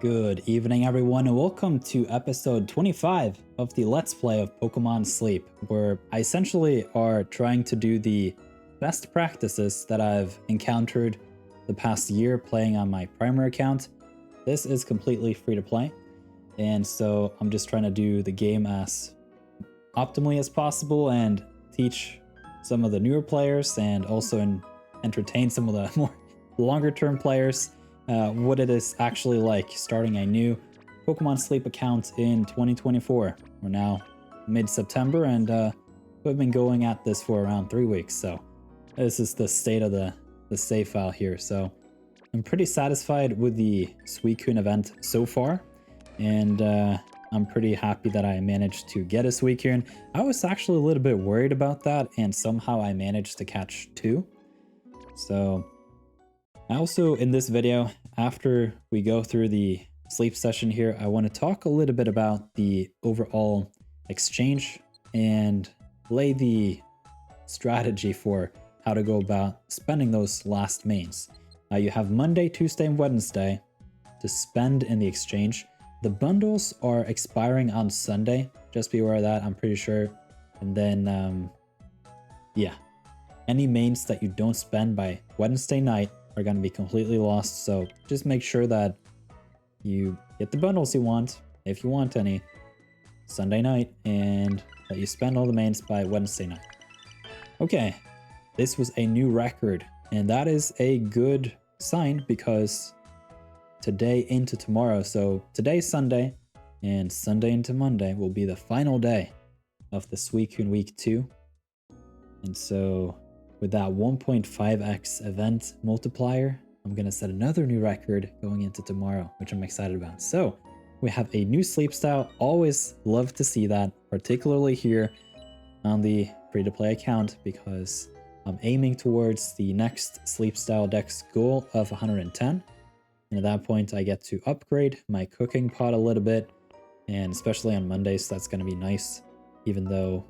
Good evening, everyone, and welcome to episode 25 of the Let's Play of Pokemon Sleep, where I essentially are trying to do the best practices that I've encountered the past year playing on my primary account. This is completely free to play, and so I'm just trying to do the game as optimally as possible and teach some of the newer players and also entertain some of the more longer term players what it is actually like starting a new Pokemon Sleep account in 2024. We're now mid-September and we've been going at this for around 3 weeks, so this is the state of the save file here. So I'm pretty satisfied with the Suicune event so far, and I'm pretty happy that I managed to get a Suicune. I was actually a little bit worried about that, and somehow I managed to catch 2. So also in this video, after we go through the sleep session here, I want to talk a little bit about the overall exchange and lay the strategy for how to go about spending those last mains. You have Monday, Tuesday, and Wednesday to spend in the exchange. The bundles are expiring on Sunday. Just be aware of that, I'm pretty sure. And then, yeah, any mains that you don't spend by Wednesday night are going to be completely lost. So just make sure that you get the bundles you want, if you want any, Sunday night, and that you spend all the mains by Wednesday night. Okay, this was a new record, and that is a good sign because today into tomorrow, so today's Sunday, and Sunday into Monday will be the final day of the Suicune Week 2. And so with that 1.5x event multiplier, I'm going to set another new record going into tomorrow, which I'm excited about. So we have a new sleep style. Always love to see that, particularly here on the free-to-play account, because I'm aiming towards the next sleep style dex goal of 110. And at that point, I get to upgrade my cooking pot a little bit, and especially on Mondays, that's going to be nice, even though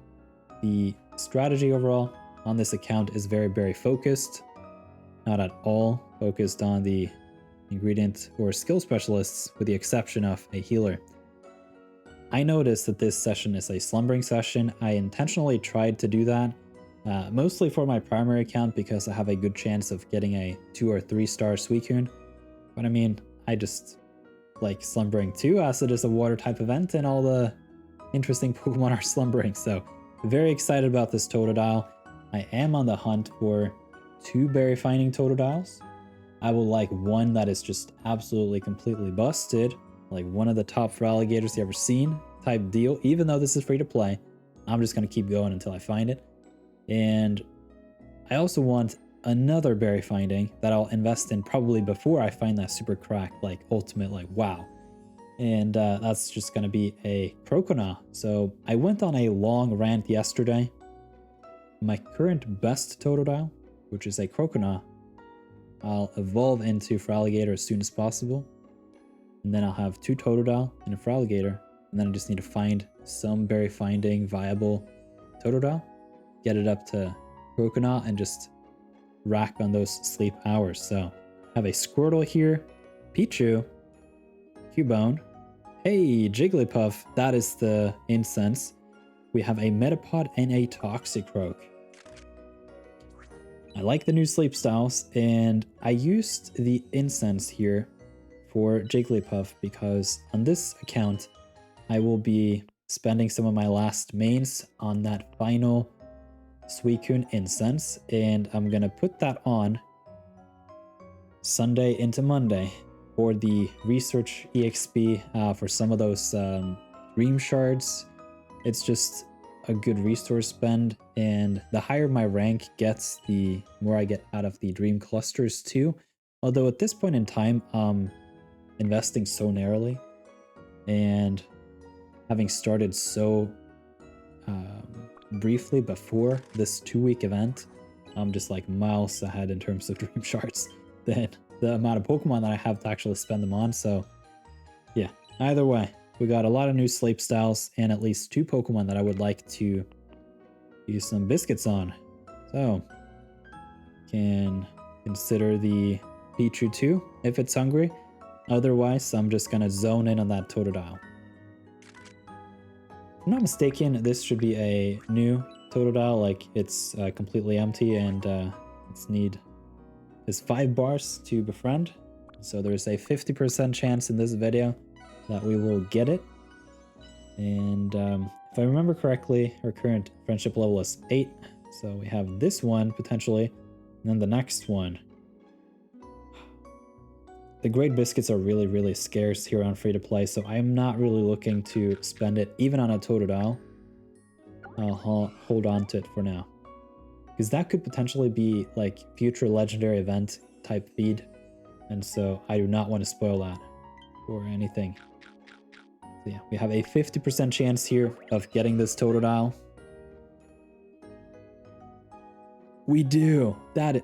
the strategy overall on this account is very focused, not at all focused on the ingredient or skill specialists, with the exception of a healer. I noticed that this session is a slumbering session. I intentionally tried to do that, mostly for my primary account because I have a good chance of getting a 2 or 3 star Suicune. But I mean, I just like slumbering too, as it is a water type event and all the interesting Pokemon are slumbering. So very excited about this Totodile. I am on the hunt for 2 berry finding Totodiles. I would like one that is just absolutely completely busted, like one of the top for alligators you ever seen type deal. Even though this is free to play, I'm just going to keep going until I find it. And I also want another berry finding that I'll invest in probably before I find that super cracked, like ultimate, like wow. And that's just going to be a Croconaw. So I went on a long rant yesterday. My current best Totodile, which is a Croconaw, I'll evolve into Feraligatr as soon as possible. And then I'll have 2 Totodile and a Feraligatr. And then I just need to find some berry finding viable Totodile, get it up to Croconaw, and just rack on those sleep hours. So I have a Squirtle here, Pichu, Cubone, hey, Jigglypuff, that is the incense. We have a Metapod and a Toxicroak. I like the new sleep styles, and I used the incense here for Jigglypuff because on this account, I will be spending some of my last mains on that final Suicune incense, and I'm gonna put that on Sunday into Monday for the research EXP for some of those dream shards. It's just a good resource spend, and the higher my rank gets, the more I get out of the dream clusters too. Although at this point in time, investing so narrowly and having started so briefly before this 2-week event, I'm just like miles ahead in terms of dream shards than the amount of Pokemon that I have to actually spend them on. So yeah, either way, we got a lot of new sleep styles and at least 2 Pokemon that I would like to use some biscuits on. So can consider the Pichu 2 if it's hungry. Otherwise, I'm just gonna zone in on that Totodile. If I'm not mistaken, this should be a new Totodile, like it's completely empty, and its need is 5 bars to befriend. So there's a 50% chance in this video that we will get it. And if I remember correctly, our current friendship level is 8. So we have this one potentially, and then the next one. The Great Biscuits are really, really scarce here on free to play, so I'm not really looking to spend it even on a Totodile. I'll hold on to it for now, because that could potentially be like future legendary event type feed, and so I do not want to spoil that or anything. So yeah, we have a 50% chance here of getting this Totodile. We do. I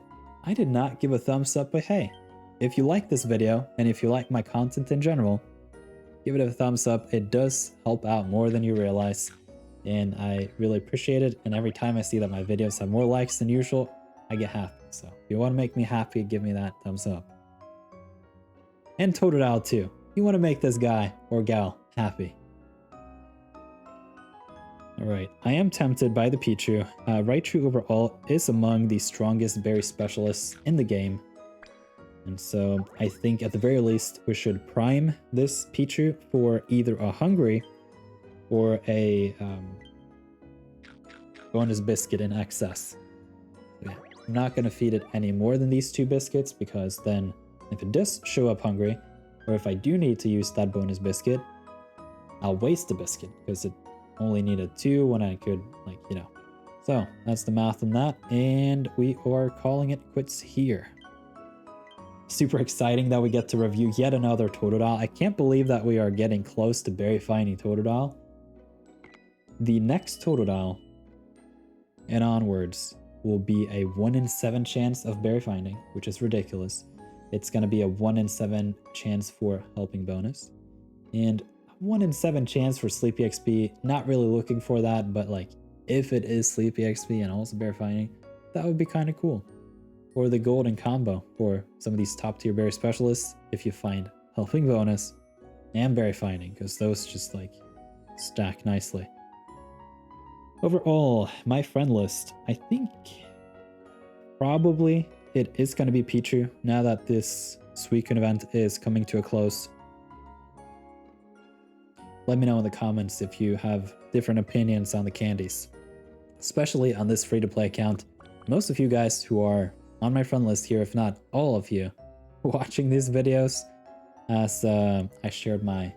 did not give a thumbs up, but hey, if you like this video and if you like my content in general, give it a thumbs up. It does help out more than you realize, and I really appreciate it. And every time I see that my videos have more likes than usual, I get happy. So if you want to make me happy, give me that thumbs up. And Totodile too. You want to make this guy or gal happy. Alright, I am tempted by the Pichu. Raichu overall is among the strongest berry specialists in the game. And so I think at the very least we should prime this Pichu for either a Hungry or a bonus biscuit in excess. So yeah, I'm not going to feed it any more than these 2 biscuits, because then if it does show up hungry, or if I do need to use that bonus biscuit, I'll waste the biscuit because it only needed 2 when I could, like, you know. So that's the math on that, and we are calling it quits here. Super exciting that we get to review yet another Totodile. I can't believe that we are getting close to berry finding Totodile. The next Totodile and onwards will be a 1 in 7 chance of berry finding, which is ridiculous. It's going to be a 1 in 7 chance for helping bonus, and 1 in 7 chance for Sleepy XP. Not really looking for that, but like if it is Sleepy XP and also berry finding, that would be kind of cool. Or the golden combo for some of these top tier berry specialists if you find helping bonus and berry finding, because those just like stack nicely. Overall, my friend list, I think probably it is going to be Pichu now that this Suicune event is coming to a close. Let me know in the comments if you have different opinions on the candies, especially on this free-to-play account. Most of you guys who are on my friend list here, if not all of you, watching these videos, as I shared my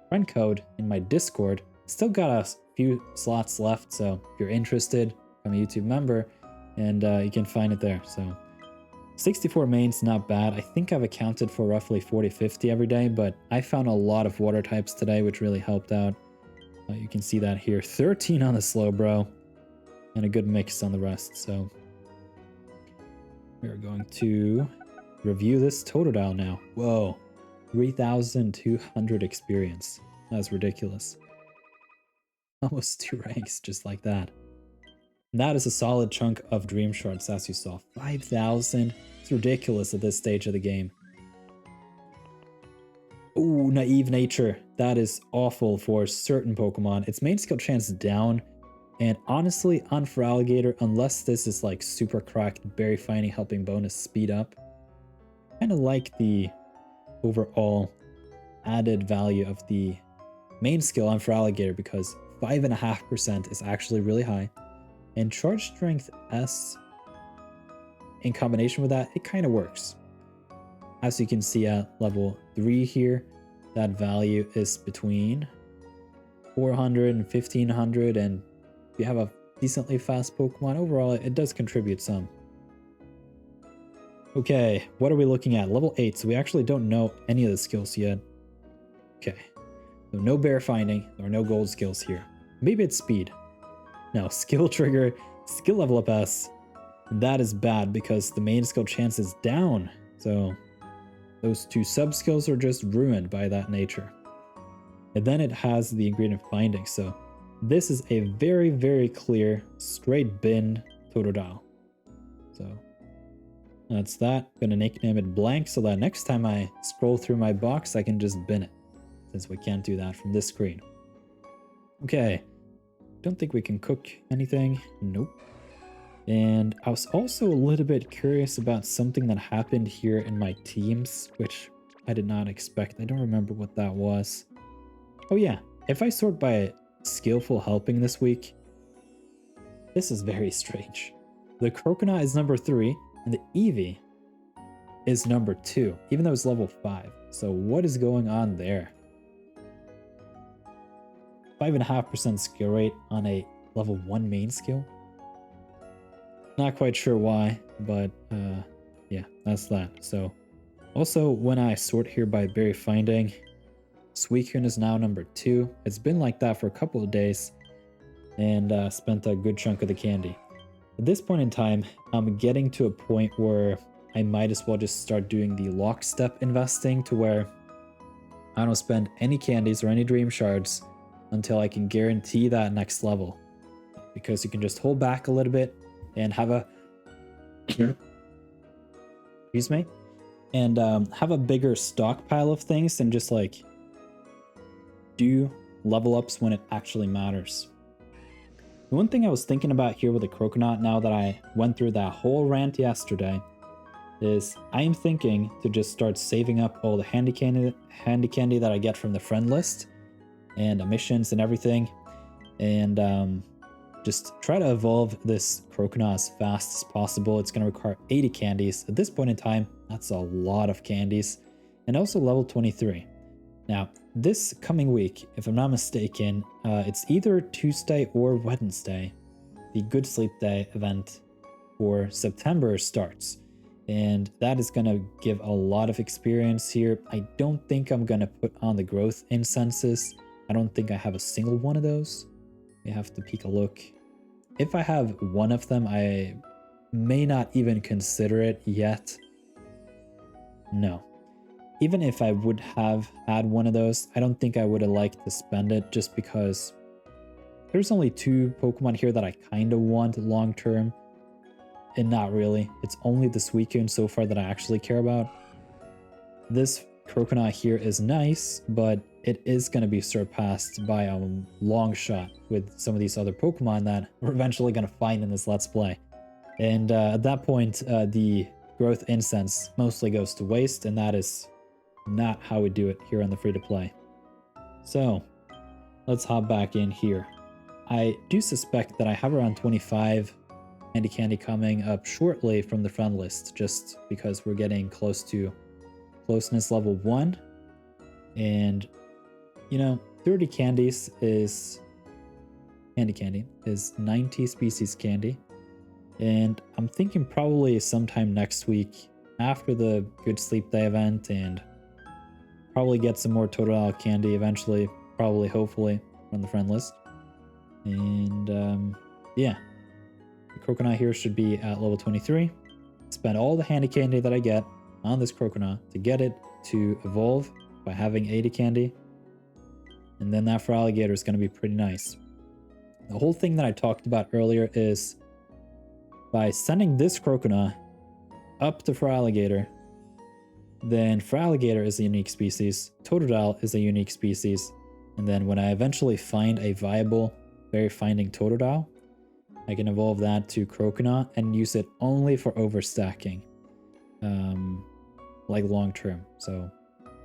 friend code in my Discord. Still got a few slots left, so if you're interested, become a YouTube member, and you can find it there. So 64 mains, not bad. I think I've accounted for roughly 40-50 every day, but I found a lot of water types today, which really helped out. You can see that here. 13 on the slow bro, and a good mix on the rest. So we are going to review this Totodile now. Whoa, 3,200 experience. That's ridiculous. Almost 2 ranks just like that. And that is a solid chunk of dream shards, as you saw. 5,000. It's ridiculous at this stage of the game. Ooh, Naive Nature. That is awful for certain Pokemon. Its main skill chance down. And honestly, on for Alligator, unless this is like super cracked berry finding helping bonus speed up, I kind of like the overall added value of the main skill on for Alligator, because 5.5% is actually really high. And Charge Strength S, in combination with that, it kind of works. As you can see at level 3 here, that value is between 400 and 1500, and if you have a decently fast Pokemon, overall it does contribute some. Okay, what are we looking at? Level 8, so we actually don't know any of the skills yet. Okay, so no bear finding or no gold skills here. Maybe it's speed. No, skill trigger, skill level up S. And that is bad because the main skill chance is down. So those 2 sub skills are just ruined by that nature. And then it has the ingredient finding. So this is a very, very clear straight bin Totodile. So That's that. Gonna nickname it blank so that next time I scroll through my box, I can just bin it, since we can't do that from this screen. Okay. Don't think we can cook anything. Nope. And I was also a little bit curious about something that happened here in my teams, which I did not expect. I don't remember what that was. Oh yeah, if I sort by skillful helping this week, this is very strange. The Croconaw is number 3, and the Eevee is number 2, even though it's level 5. So what is going on there? 5.5% skill rate on a level 1 main skill? Not quite sure why, but yeah, that's that. So also when I sort here by berry finding, Suicune is now number 2. It's been like that for a couple of days, and spent a good chunk of the candy. At this point in time, I'm getting to a point where I might as well just start doing the lockstep investing, to where I don't spend any candies or any dream shards until I can guarantee that next level. Because you can just hold back a little bit and have a excuse me, and have a bigger stockpile of things and just like do level ups when it actually matters. The one thing I was thinking about here with the Croconaw, now that I went through that whole rant yesterday, is I am thinking to just start saving up all the handy candy that I get from the friend list and missions and everything, and just try to evolve this Croconaw as fast as possible. It's going to require 80 candies. At this point in time, that's a lot of candies. And also level 23. Now, this coming week, if I'm not mistaken, it's either Tuesday or Wednesday, the Good Sleep Day event for September starts. And that is going to give a lot of experience here. I don't think I'm going to put on the growth incenses. I don't think I have a single one of those. We have to peek a look. If I have one of them, I may not even consider it yet. No. Even if I would have had one of those, I don't think I would have liked to spend it, just because there's only 2 Pokemon here that I kind of want long term. And not really. It's only the Suicune so far that I actually care about. This Croconaw here is nice, but it is going to be surpassed by a long shot with some of these other Pokemon that we're eventually going to find in this Let's Play. And at that point, the growth incense mostly goes to waste, and that is not how we do it here on the free-to-play. So, let's hop back in here. I do suspect that I have around 25 handy candy coming up shortly from the friend list, just because we're getting close to closeness level 1. And, you know, 30 candies is... Handy candy is 90 species candy. And I'm thinking probably sometime next week, after the Good Sleep Day event, and probably get some more Totodile candy eventually, probably, hopefully, from the friend list. And, yeah. The Croconaw here should be at level 23. Spend all the handy candy that I get on this Croconaw to get it to evolve by having 80 candy. And then that for Alligator is going to be pretty nice. The whole thing that I talked about earlier is by sending this Croconaw up to Feraligatr, then Feraligatr is a unique species, Totodile is a unique species, and then when I eventually find a viable berry finding Totodile, I can evolve that to Croconaw and use it only for overstacking, like long term. So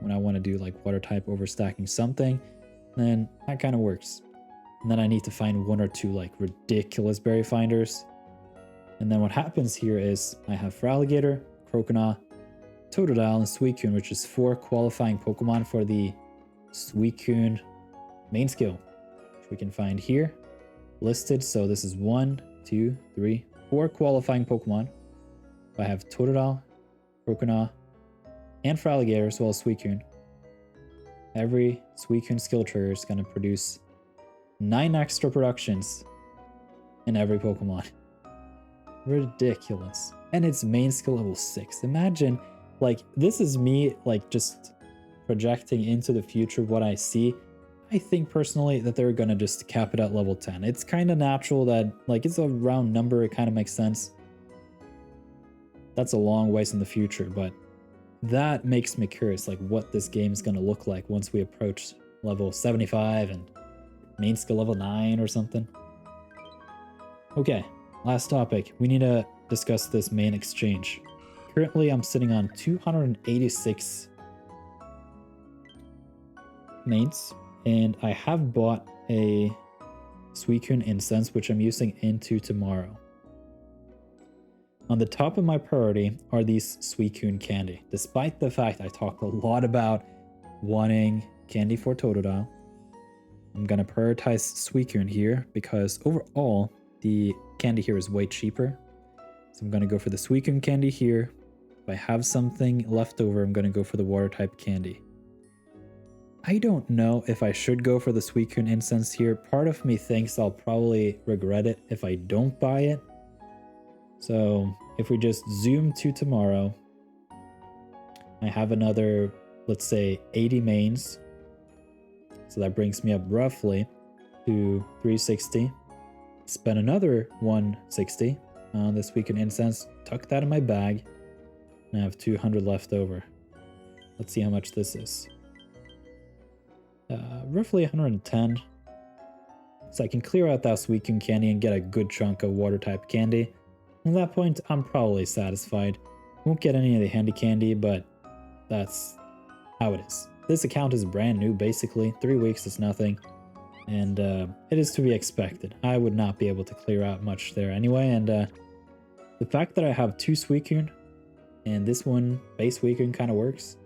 when I want to do like water type overstacking something, then that kind of works. And then I need to find 1 or 2 like ridiculous berry finders. And then what happens here is I have Feraligatr, Croconaw, Totodile, and Suicune, which is 4 qualifying Pokemon for the Suicune main skill, which we can find here listed. So this is 1, 2, 3, 4 qualifying Pokemon. I have Totodile, Croconaw, and Feraligatr, as well as Suicune. Every Suicune skill trigger is going to produce 9 extra productions in every Pokemon. Ridiculous. And it's main skill level 6. Imagine, like, this is me, like, just projecting into the future what I see. I think personally that they're gonna just cap it at level 10. It's kind of natural that, like, it's a round number, it kind of makes sense. that's a long ways in the future, but that makes me curious, like what this game is going to look like once we approach level 75 and main skill level 9 or something. Okay, last topic. We need to discuss this main exchange. Currently, I'm sitting on 286 mains, and I have bought a Suicune incense, which I'm using into tomorrow. On the top of my priority are these Suicune candy. Despite the fact I talked a lot about wanting candy for Totodile, I'm gonna prioritize Suicune here because overall the candy here is way cheaper. So I'm gonna go for the Suicune candy here. If I have something left over, I'm gonna go for the water type candy. I don't know if I should go for the Suicune incense here. Part of me thinks I'll probably regret it if I don't buy it. So if we just zoom to tomorrow, I have another, let's say 80 mains. So that brings me up roughly to 360. Spend another 160 on this Suicune incense, tuck that in my bag, and I have 200 left over. Let's see how much this is. Roughly 110. So I can clear out that Suicune candy and get a good chunk of water type candy. At that point, I'm probably satisfied. Won't get any of the handy candy, but that's how it is. This account is brand new, basically. 3 weeks is nothing. And it is to be expected. I would not be able to clear out much there anyway. And the fact that I have 2 Suicune, and this one, base Suicune, kind of works,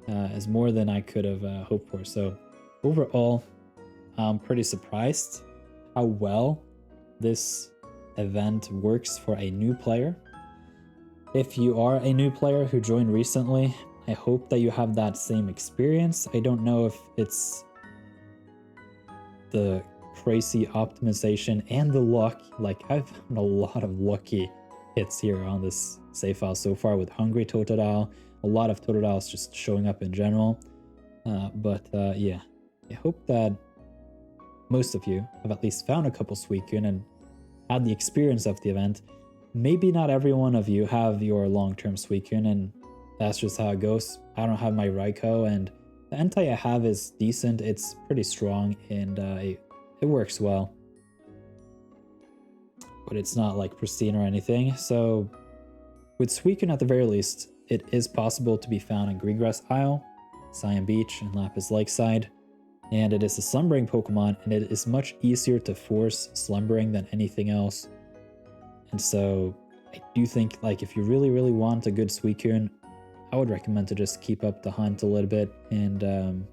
is more than I could have hoped for. So overall, I'm pretty surprised how well this event works for a new player. If you are a new player who joined recently, I hope that you have that same experience. I don't know if it's the crazy optimization and the luck. Like, I've found a lot of lucky hits here on this save file so far with Hungry Totodile. A lot of Totodiles just showing up in general. Yeah, I hope that most of you have at least found a couple Suicune and had the experience of the event. Maybe not every one of you have your long-term Suicune, and that's just how it goes. I don't have my Raikou, and the Entei I have is decent. It's pretty strong, and it works well. But it's not like pristine or anything. So with Suicune at the very least, it is possible to be found in Greengrass Isle, Cyan Beach, and Lapis Lakeside. And it is a slumbering Pokemon, and it is much easier to force slumbering than anything else. And so I do think, like, if you really, really want a good Suicune, I would recommend to just keep up the hunt a little bit. And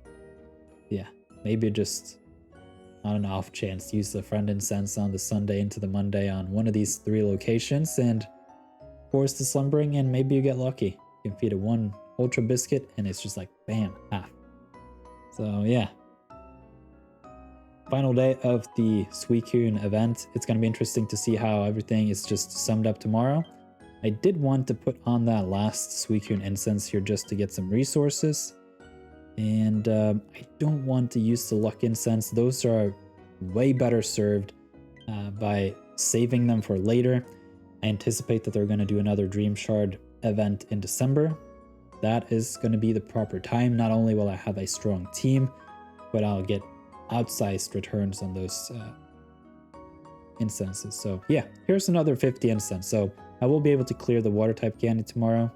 yeah, maybe just on an off chance, use the friend incense on the Sunday into the Monday on one of these 3 locations and force the slumbering, and maybe you get lucky. You can feed it 1 Ultra Biscuit, and it's just like, bam, half. So yeah. Final day of the Suicune event. It's going to be interesting to see how everything is just summed up tomorrow. I did want to put on that last Suicune incense here just to get some resources. And I don't want to use the luck incense. Those are way better served by saving them for later. I anticipate that they're going to do another Dream Shard event in December. That is going to be the proper time. Not only will I have a strong team, but I'll get outsized returns on those incenses. So yeah, here's another 50 incense. So I will be able to clear the water type candy tomorrow.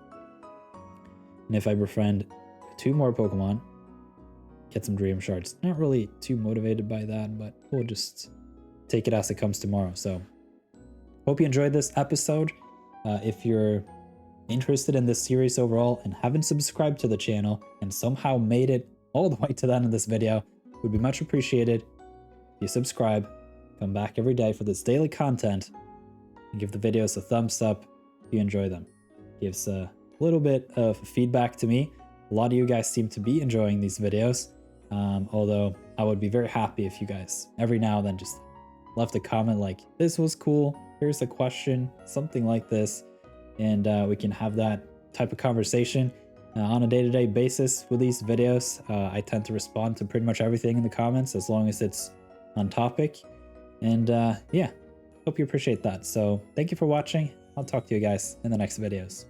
And if I befriend 2 more Pokemon, get some Dream Shards. Not really too motivated by that, but we'll just take it as it comes tomorrow. So hope you enjoyed this episode. If you're interested in this series overall and haven't subscribed to the channel and somehow made it all the way to the end of this video, would be much appreciated if you subscribe, come back every day for this daily content, and give the videos a thumbs up if you enjoy them. Gives a little bit of feedback to me. A lot of you guys seem to be enjoying these videos, although I would be very happy if you guys every now and then just left a comment like, this was cool, here's a question, something like this, and we can have that type of conversation. On a day-to-day basis with these videos, I tend to respond to pretty much everything in the comments as long as it's on topic. And yeah, hope you appreciate that. So thank you for watching. I'll talk to you guys in the next videos.